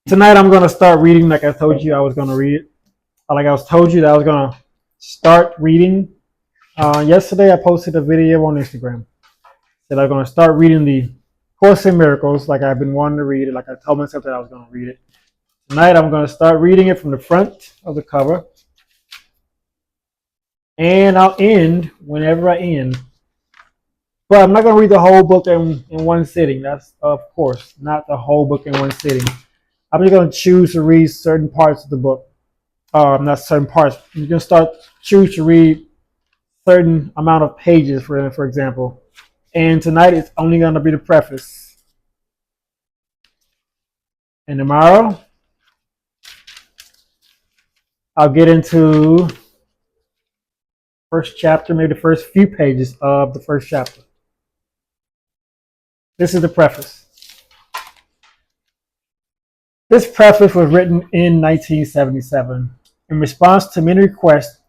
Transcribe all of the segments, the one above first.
Tonight I'm going to start reading like I told you I was going to read it. Like I was told you that I was going to start reading. Yesterday I posted a video on Instagram. Said I'm going to start reading the Course in Miracles like I've been wanting to read it. Like I told myself that I was going to read it. Tonight I'm going to start reading it from the front of the cover. And I'll end whenever I end. But I'm not going to read the whole book in one sitting. That's, of course, not the whole book in one sitting. I'm just going to choose to read certain parts of the book. Not certain parts. You can choose to read certain amount of pages, for example. And tonight it's only going to be the preface. And tomorrow I'll get into first chapter, maybe the first few pages of the first chapter. This is the preface. This preface was written in 1977 in response to many requests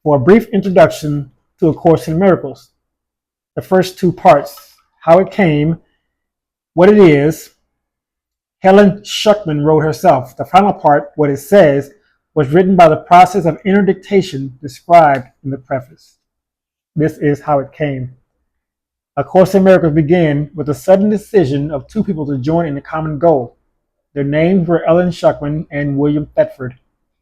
for a brief introduction to A Course in Miracles. The first two parts, how it came, what it is, Helen Schuckman wrote herself. The final part, what it says, was written by the process of inner dictation described in the preface. This is how it came. A Course in Miracles began with the sudden decision of two people to join in a common goal. Their names were Ellen Schuckman and William Thetford,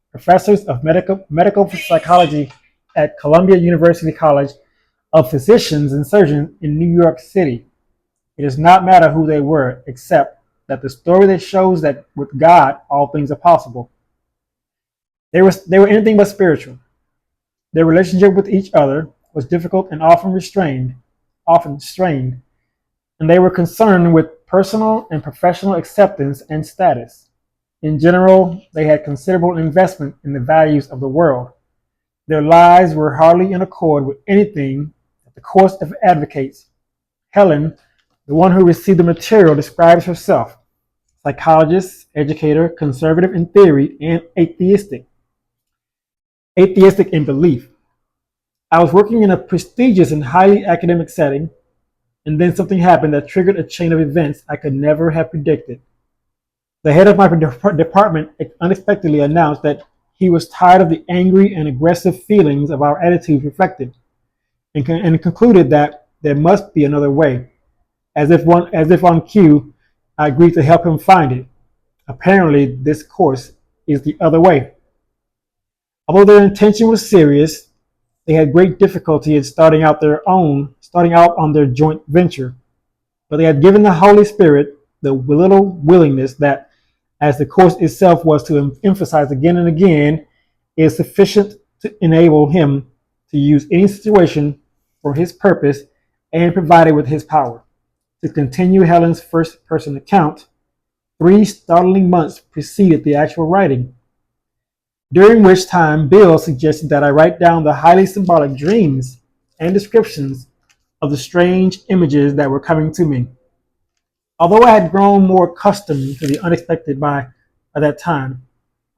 professors of medical psychology at Columbia University College of Physicians and Surgeons in New York City. It does not matter who they were, except that the story that shows that with God, all things are possible. They were anything but spiritual. Their relationship with each other was difficult and often strained, and they were concerned with personal and professional acceptance and status. In general, they had considerable investment in the values of the world. Their lives were hardly in accord with anything that the Course advocates. Helen, the one who received the material, describes herself: psychologist, educator, conservative in theory, and atheistic. Atheistic in belief. I was working in a prestigious and highly academic setting, and then something happened that triggered a chain of events I could never have predicted. The head of my department unexpectedly announced that he was tired of the angry and aggressive feelings of our attitudes reflected, and concluded that there must be another way. As if on cue, I agreed to help him find it. Apparently, this course is the other way. Although their intention was serious, they had great difficulty in starting out on their joint venture. But they had given the Holy Spirit the little willingness that, as the Course itself was to emphasize again and again, is sufficient to enable him to use any situation for his purpose and provided with his power. To continue Helen's first-person account, 3 startling months preceded the actual writing, during which time Bill suggested that I write down the highly symbolic dreams and descriptions of the strange images that were coming to me. Although I had grown more accustomed to the unexpected by that time,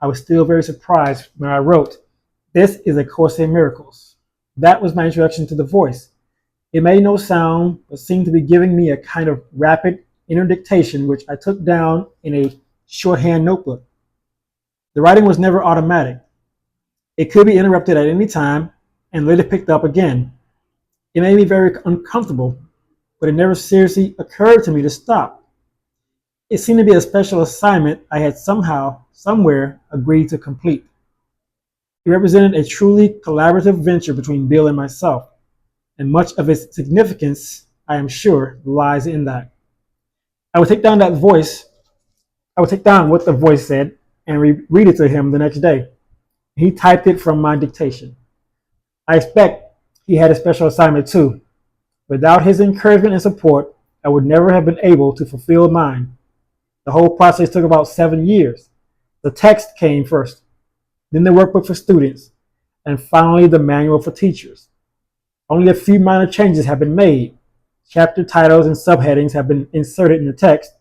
I was still very surprised when I wrote, "This is A Course in Miracles." That was my introduction to the voice. It made no sound, but seemed to be giving me a kind of rapid inner dictation, which I took down in a shorthand notebook. The writing was never automatic. It could be interrupted at any time and later picked up again. It made me very uncomfortable, but it never seriously occurred to me to stop. It seemed to be a special assignment I had somewhere agreed to complete. It represented a truly collaborative venture between Bill and myself, and much of its significance, I am sure, lies in that. I would take down what the voice said and read it to him the next day. He typed it from my dictation. I expect he had a special assignment too. Without his encouragement and support, I would never have been able to fulfill mine. The whole process took about 7 years. The text came first, then the workbook for students, and finally the manual for teachers. Only a few minor changes have been made. Chapter titles and subheadings have been inserted in the text,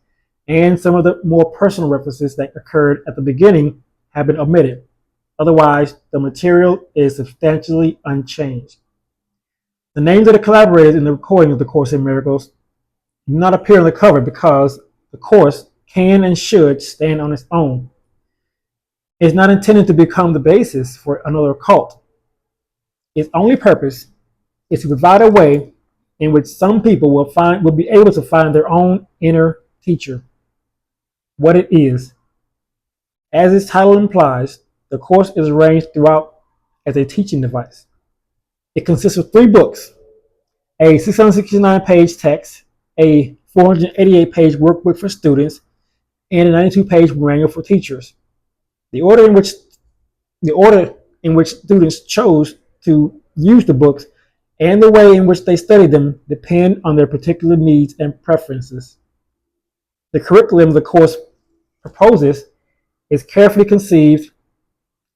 and some of the more personal references that occurred at the beginning have been omitted. Otherwise, the material is substantially unchanged. The names of the collaborators in the recording of the Course in Miracles do not appear on the cover because the Course can and should stand on its own. It's not intended to become the basis for another cult. Its only purpose is to provide a way in which some people will be able to find their own inner teacher. What it is, as its title implies, the course is arranged throughout as a teaching device. It consists of 3 books: a 669-page text, a 488-page workbook for students, and a 92-page manual for teachers. The order in which students chose to use the books and the way in which they study them depend on their particular needs and preferences. The curriculum the course proposes is carefully conceived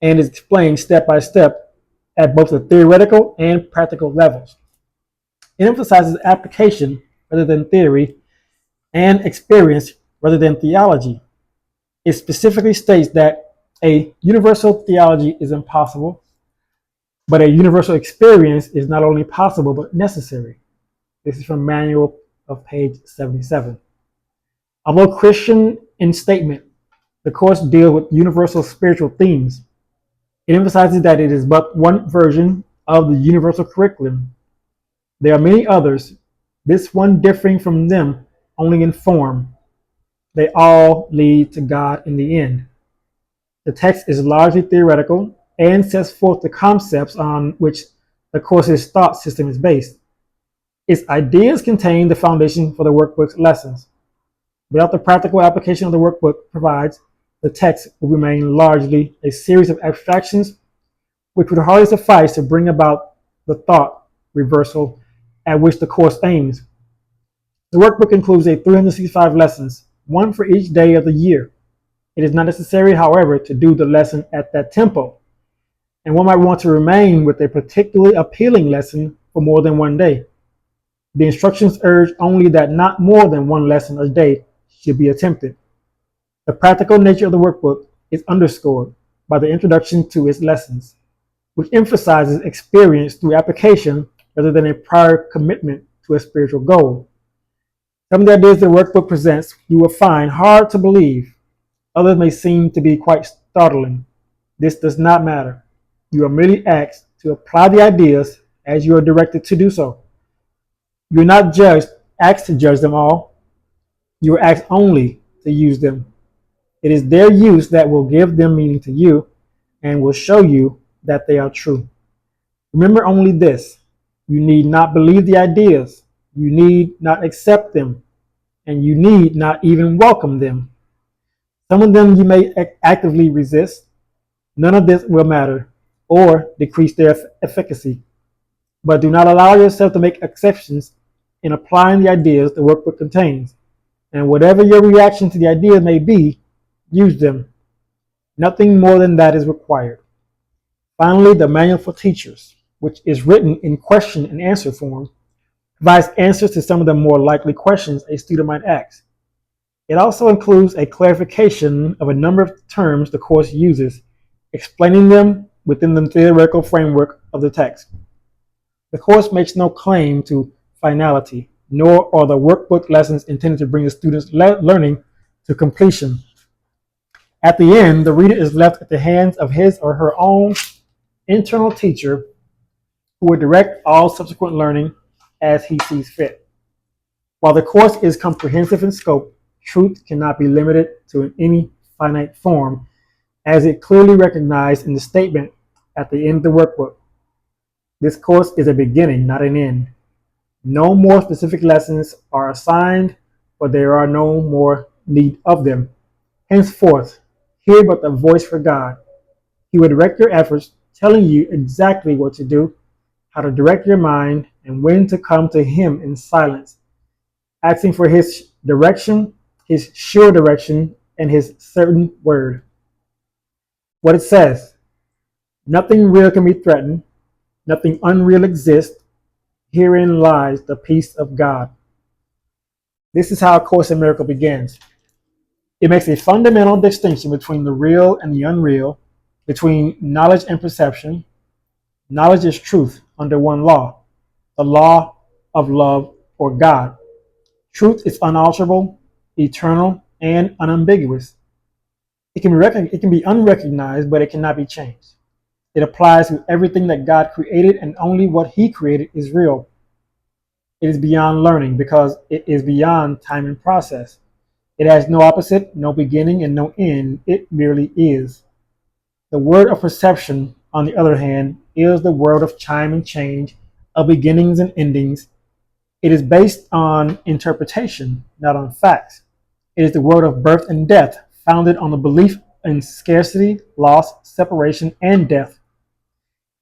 and is explained step by step at both the theoretical and practical levels. It emphasizes application rather than theory and experience rather than theology. It specifically states that a universal theology is impossible, but a universal experience is not only possible but necessary. This is from Manual of page 77. Although Christian in statement, the course deals with universal spiritual themes. It emphasizes that it is but one version of the universal curriculum. There are many others, this one differing from them only in form. They all lead to God in the end. The text is largely theoretical and sets forth the concepts on which the course's thought system is based. Its ideas contain the foundation for the workbook's lessons. Without the practical application of the workbook provides, the text will remain largely a series of abstractions which would hardly suffice to bring about the thought reversal at which the course aims. The workbook includes 365 lessons, one for each day of the year. It is not necessary, however, to do the lesson at that tempo, and one might want to remain with a particularly appealing lesson for more than one day. The instructions urge only that not more than one lesson a day should be attempted. The practical nature of the workbook is underscored by the introduction to its lessons, which emphasizes experience through application rather than a prior commitment to a spiritual goal. Some of the ideas the workbook presents you will find hard to believe. Others may seem to be quite startling. This does not matter. You are merely asked to apply the ideas as you are directed to do so. You are not asked to judge them all. You are asked only to use them. It is their use that will give them meaning to you and will show you that they are true. Remember only this: you need not believe the ideas, you need not accept them, and you need not even welcome them. Some of them you may actively resist. None of this will matter or decrease their efficacy. But do not allow yourself to make exceptions in applying the ideas the workbook contains. And whatever your reaction to the ideas may be, use them. Nothing more than that is required. Finally, the Manual for Teachers, which is written in question and answer form, provides answers to some of the more likely questions a student might ask. It also includes a clarification of a number of terms the course uses, explaining them within the theoretical framework of the text. The course makes no claim to finality, nor are the workbook lessons intended to bring the student's learning to completion. At the end, the reader is left at the hands of his or her own internal teacher, who will direct all subsequent learning as he sees fit. While the course is comprehensive in scope, truth cannot be limited to any finite form, as it clearly recognized in the statement at the end of the workbook. This course is a beginning, not an end. No more specific lessons are assigned, but there are no more need of them. Henceforth, hear but the voice for God. He will direct your efforts, telling you exactly what to do, how to direct your mind, and when to come to Him in silence, asking for His direction, His sure direction, and His certain word. What it says: nothing real can be threatened, nothing unreal exists. Herein lies the peace of God. This is how A Course in Miracles begins. It makes a fundamental distinction between the real and the unreal, between knowledge and perception. Knowledge is truth under one law, the law of love or God. Truth is unalterable, eternal, and unambiguous. It can be unrecognized, but it cannot be changed. It applies to everything that God created, and only what He created is real. It is beyond learning because it is beyond time and process. It has no opposite, no beginning, and no end. It merely is. The world of perception, on the other hand, is the world of chime and change, of beginnings and endings. It is based on interpretation, not on facts. It is the world of birth and death, founded on the belief in scarcity, loss, separation, and death.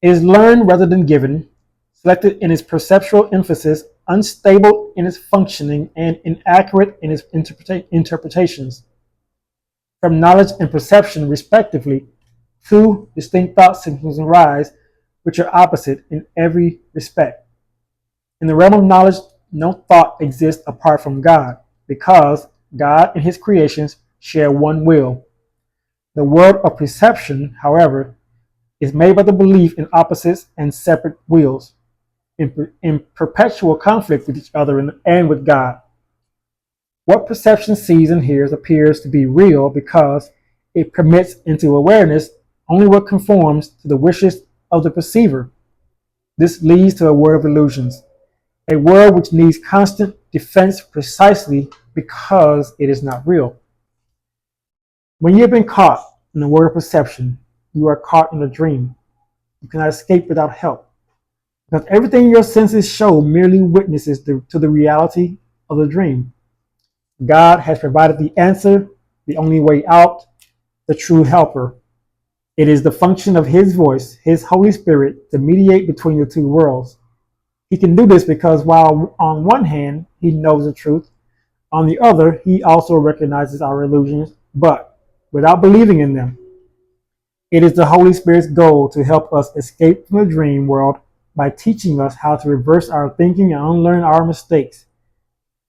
It is learned rather than given, selected in its perceptual emphasis, unstable in its functioning, and inaccurate in its interpretations. From knowledge and perception, respectively, two distinct thought systems arise, which are opposite in every respect. In the realm of knowledge, no thought exists apart from God, because God and His creations share one will. The world of perception, however, is made by the belief in opposites and separate wills, in perpetual conflict with each other and with God. What perception sees and hears appears to be real because it permits into awareness only what conforms to the wishes of the perceiver. This leads to a world of illusions, a world which needs constant defense precisely because it is not real. When you have been caught in the world of perception, you are caught in a dream. You cannot escape without help, because everything your senses show merely witnesses to the reality of the dream. God has provided the answer, the only way out, the true helper. It is the function of His voice, His Holy Spirit, to mediate between the two worlds. He can do this because while on one hand He knows the truth, on the other He also recognizes our illusions, but without believing in them. It is the Holy Spirit's goal to help us escape from the dream world by teaching us how to reverse our thinking and unlearn our mistakes.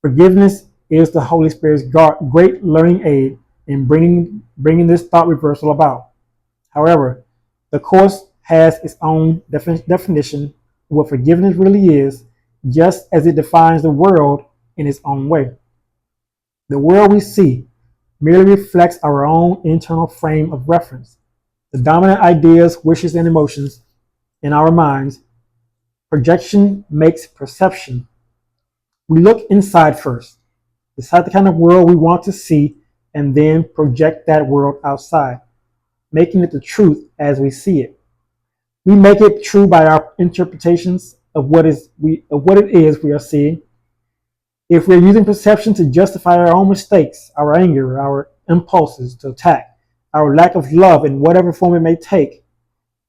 Forgiveness is the Holy Spirit's great learning aid in bringing this thought reversal about. However, the Course has its own definition of what forgiveness really is, just as it defines the world in its own way. The world we see merely reflects our own internal frame of reference, the dominant ideas, wishes, and emotions in our minds. Projection makes perception. We look inside first, decide the kind of world we want to see, and then project that world outside, making it the truth as we see it. We make it true by our interpretations of what it is we are seeing. If we're using perception to justify our own mistakes, our anger, our impulses to attack, our lack of love in whatever form it may take,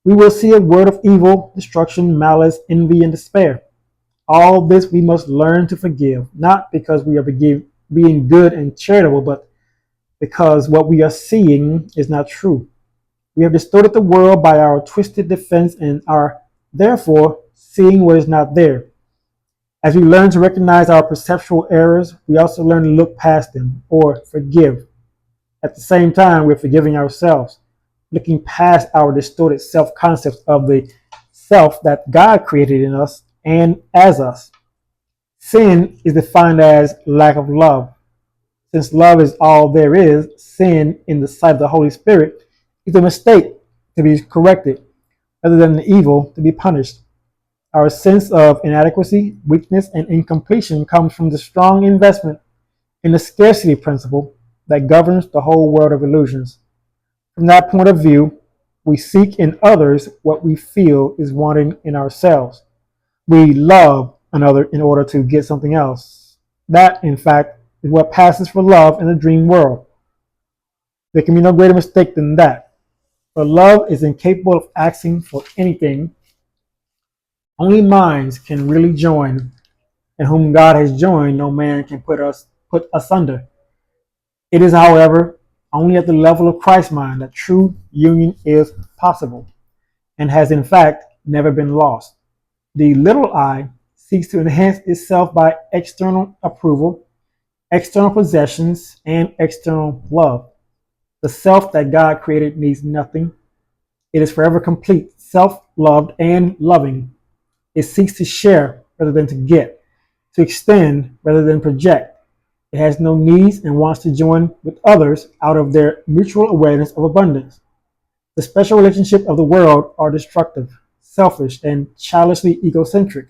we will see a world of evil, destruction, malice, envy, and despair. All this we must learn to forgive, not because we are being good and charitable, but because what we are seeing is not true. We have distorted the world by our twisted defense and are therefore seeing what is not there. As we learn to recognize our perceptual errors, we also learn to look past them or forgive. At the same time, we're forgiving ourselves, looking past our distorted self-concepts of the self that God created in us and as us. Sin is defined as lack of love. Since love is all there is, sin in the sight of the Holy Spirit is a mistake to be corrected rather than the evil to be punished. Our sense of inadequacy, weakness, and incompletion comes from the strong investment in the scarcity principle that governs the whole world of illusions. From that point of view, we seek in others what we feel is wanting in ourselves. We love another in order to get something else. That, in fact, is what passes for love in the dream world. There can be no greater mistake than that. For love is incapable of asking for anything. Only minds can really join, and whom God has joined, no man can put asunder. It is, however, only at the level of Christ's mind that true union is possible, and has in fact never been lost. The little I seeks to enhance itself by external approval, external possessions, and external love. The self that God created needs nothing. It is forever complete, self-loved, and loving. It seeks to share rather than to get, to extend rather than project. It has no needs and wants to join with others out of their mutual awareness of abundance. The special relationships of the world are destructive, selfish, and childishly egocentric.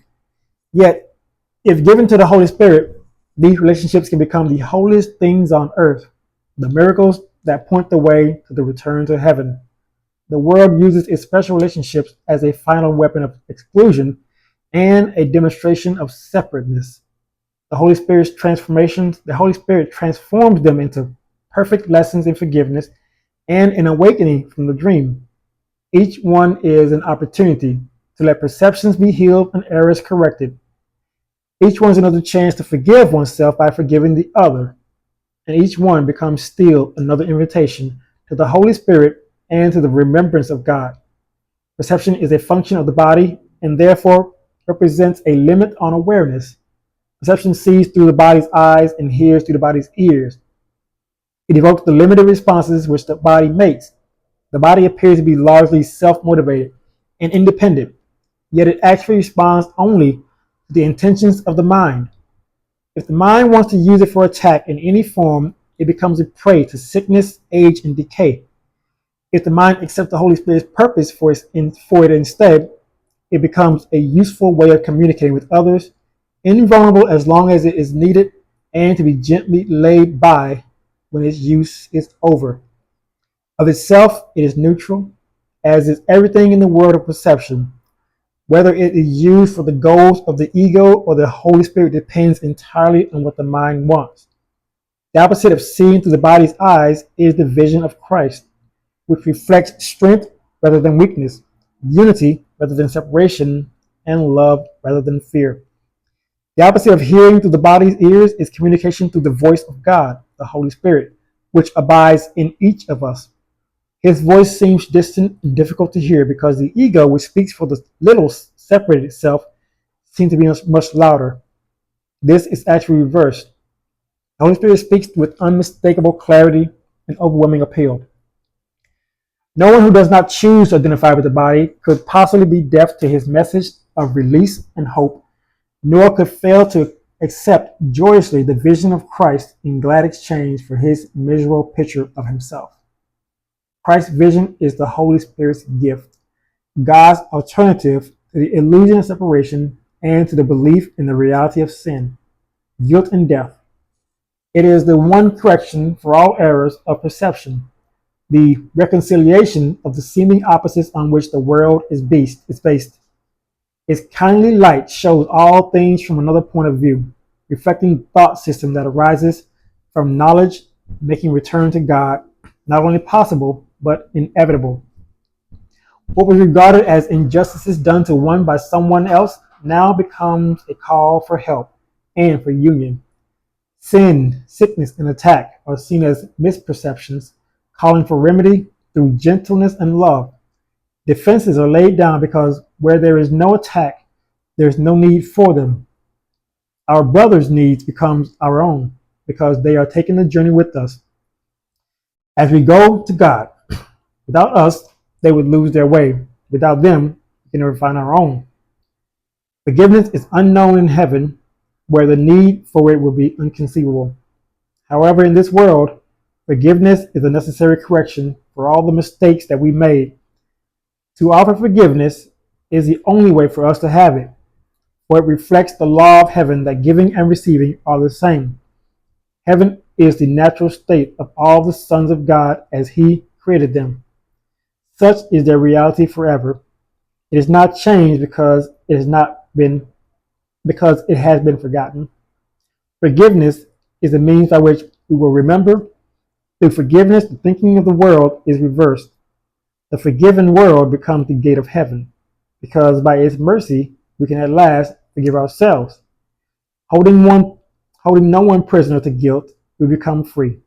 Yet, if given to the Holy Spirit, these relationships can become the holiest things on earth, the miracles that point the way to the return to heaven. The world uses its special relationships as a final weapon of exclusion and a demonstration of separateness. The Holy Spirit transforms them into perfect lessons in forgiveness and an awakening from the dream. Each one is an opportunity to let perceptions be healed and errors corrected. Each one is another chance to forgive oneself by forgiving the other. And each one becomes still another invitation to the Holy Spirit and to the remembrance of God. Perception is a function of the body and therefore represents a limit on awareness. Perception sees through the body's eyes and hears through the body's ears. It evokes the limited responses which the body makes. The body appears to be largely self-motivated and independent, yet it actually responds only to the intentions of the mind. If the mind wants to use it for attack in any form, it becomes a prey to sickness, age, and decay. If the mind accepts the Holy Spirit's purpose for it instead, it becomes a useful way of communicating with others, invulnerable as long as it is needed, and to be gently laid by when its use is over. Of itself, it is neutral, as is everything in the world of perception. Whether it is used for the goals of the ego or the Holy Spirit depends entirely on what the mind wants. The opposite of seeing through the body's eyes is the vision of Christ, which reflects strength rather than weakness, unity rather than separation, and love rather than fear. The opposite of hearing through the body's ears is communication through the voice of God, the Holy Spirit, which abides in each of us. His voice seems distant and difficult to hear because the ego, which speaks for the little separated itself, seems to be much louder. This is actually reversed. The Holy Spirit speaks with unmistakable clarity and overwhelming appeal. No one who does not choose to identify with the body could possibly be deaf to his message of release and hope, nor could fail to accept joyously the vision of Christ in glad exchange for his miserable picture of himself. Christ's vision is the Holy Spirit's gift, God's alternative to the illusion of separation and to the belief in the reality of sin, guilt, and death. It is the one correction for all errors of perception, the reconciliation of the seeming opposites on which the world is based. Its kindly light shows all things from another point of view, reflecting the thought system that arises from knowledge, making return to God not only possible, but inevitable. What was regarded as injustices done to one by someone else now becomes a call for help and for union. Sin, sickness, and attack are seen as misperceptions, calling for remedy through gentleness and love. Defenses are laid down because where there is no attack, there is no need for them. Our brothers' needs becomes our own because they are taking the journey with us. As we go to God, without us, they would lose their way. Without them, we can never find our own. Forgiveness is unknown in heaven, where the need for it will be inconceivable. However, in this world, forgiveness is a necessary correction for all the mistakes that we made. To offer forgiveness is the only way for us to have it, for it reflects the law of heaven that giving and receiving are the same. Heaven is the natural state of all the sons of God as He created them. Such is their reality forever. It is not changed because it has been forgotten. Forgiveness is the means by which we will remember. Through forgiveness, the thinking of the world is reversed. The forgiven world becomes the gate of heaven, because by its mercy we can at last forgive ourselves. Holding no one prisoner to guilt, we become free.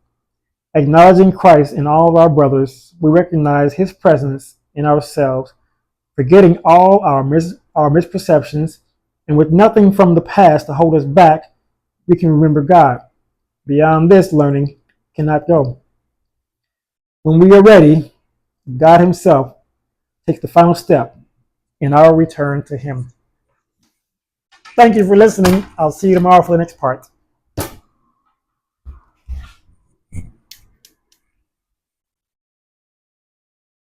Acknowledging Christ in all of our brothers, we recognize His presence in ourselves, forgetting all our misperceptions, and with nothing from the past to hold us back, we can remember God. Beyond this, learning cannot go. When we are ready, God Himself takes the final step in our return to Him. Thank you for listening. I'll see you tomorrow for the next part.